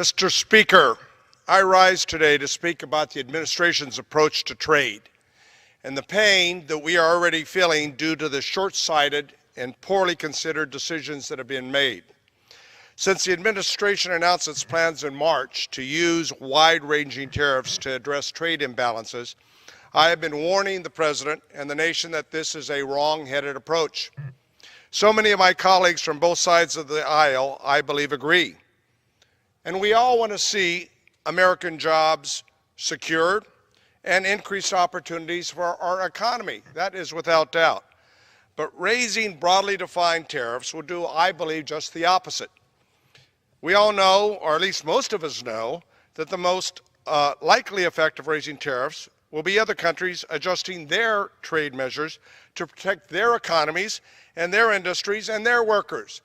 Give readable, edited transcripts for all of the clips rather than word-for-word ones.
Mr. Speaker, I rise today to speak about the administration's approach to trade and the pain that we are already feeling due to the short-sighted and poorly considered decisions that have been made. Since the administration announced its plans in March to use wide-ranging tariffs to address trade imbalances, I have been warning the President and the nation that this is a wrong-headed approach. So many of my colleagues from both sides of the aisle, I believe, agree. And we all want to see American jobs secured and increased opportunities for our economy. That is without doubt. But raising broadly defined tariffs will do, I believe, just the opposite. We all know, or at least most of us know, that the most likely effect of raising tariffs will be other countries adjusting their trade measures to protect their economies and their industries and their workers.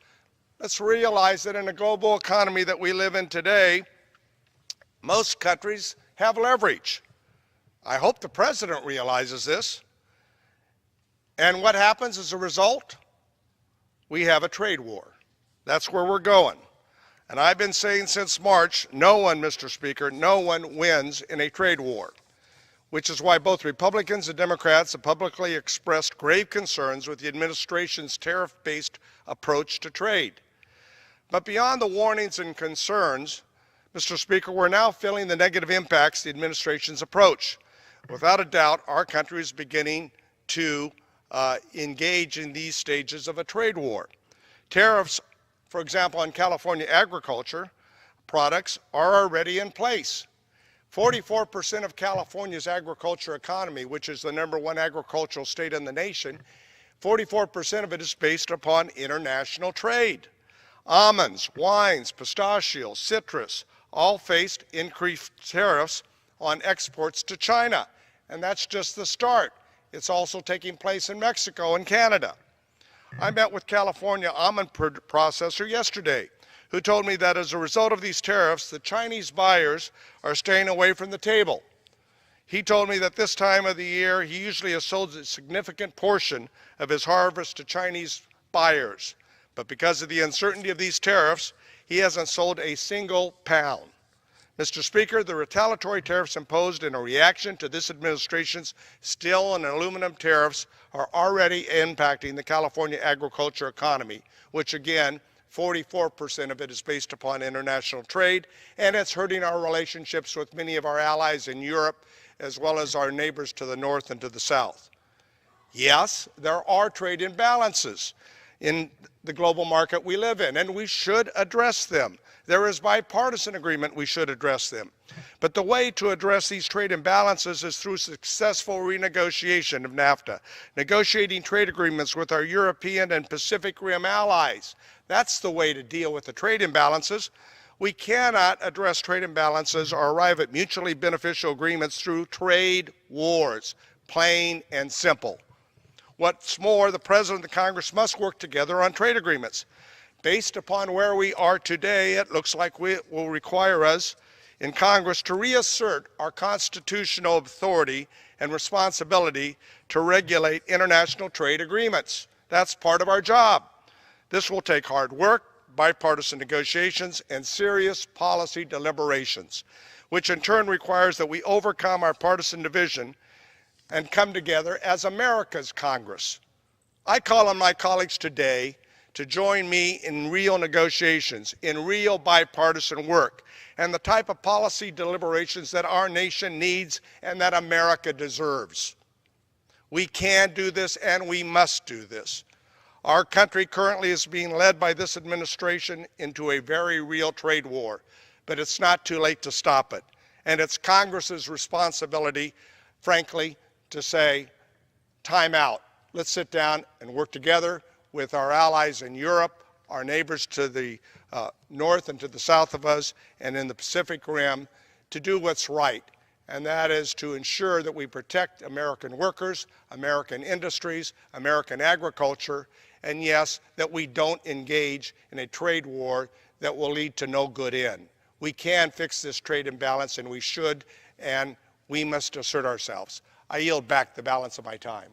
Let's realize that in a global economy that we live in today, most countries have leverage. I hope the President realizes this. And what happens as a result? We have a trade war. That's where we're going. And I've been saying since March, no one, Mr. Speaker, no one wins in a trade war, which is why both Republicans and Democrats have publicly expressed grave concerns with the administration's tariff-based approach to trade. But beyond the warnings and concerns, Mr. Speaker, we're now feeling the negative impacts of the administration's approach. Without a doubt, our country is beginning to engage in these stages of a trade war. Tariffs, for example, on California agriculture products are already in place. 44% of California's agriculture economy, which is the #1 agricultural state in the nation, 44% of it is based upon international trade. Almonds, wines, pistachios, citrus all faced increased tariffs on exports to China. And that's just the start. It's also taking place in Mexico and Canada. I met with California almond processor yesterday, who told me that as a result of these tariffs, the Chinese buyers are staying away from the table. He told me that this time of the year, he usually has sold a significant portion of his harvest to Chinese buyers. But because of the uncertainty of these tariffs, he hasn't sold a single pound. Mr. Speaker, the retaliatory tariffs imposed in a reaction to this administration's steel and aluminum tariffs are already impacting the California agriculture economy, which again, 44% of it is based upon international trade, and it's hurting our relationships with many of our allies in Europe, as well as our neighbors to the north and to the south. Yes, there are trade imbalances in the global market we live in, and we should address them. There is bipartisan agreement we should address them. But the way to address these trade imbalances is through successful renegotiation of NAFTA, negotiating trade agreements with our European and Pacific Rim allies. That's the way to deal with the trade imbalances. We cannot address trade imbalances or arrive at mutually beneficial agreements through trade wars, plain and simple. What's more, the President and the Congress must work together on trade agreements. Based upon where we are today, it looks like it will require us in Congress to reassert our constitutional authority and responsibility to regulate international trade agreements. That's part of our job. This will take hard work, bipartisan negotiations, and serious policy deliberations, which in turn requires that we overcome our partisan division and come together as America's Congress. I call on my colleagues today to join me in real negotiations, in real bipartisan work, and the type of policy deliberations that our nation needs and that America deserves. We can do this and we must do this. Our country currently is being led by this administration into a very real trade war, but it's not too late to stop it. And it's Congress's responsibility, frankly, to say, time out. Let's sit down and work together with our allies in Europe, our neighbors to the north and to the south of us, and in the Pacific Rim, to do what's right. And that is to ensure that we protect American workers, American industries, American agriculture, and yes, that we don't engage in a trade war that will lead to no good end. We can fix this trade imbalance, and we should, and we must assert ourselves. I yield back the balance of my time.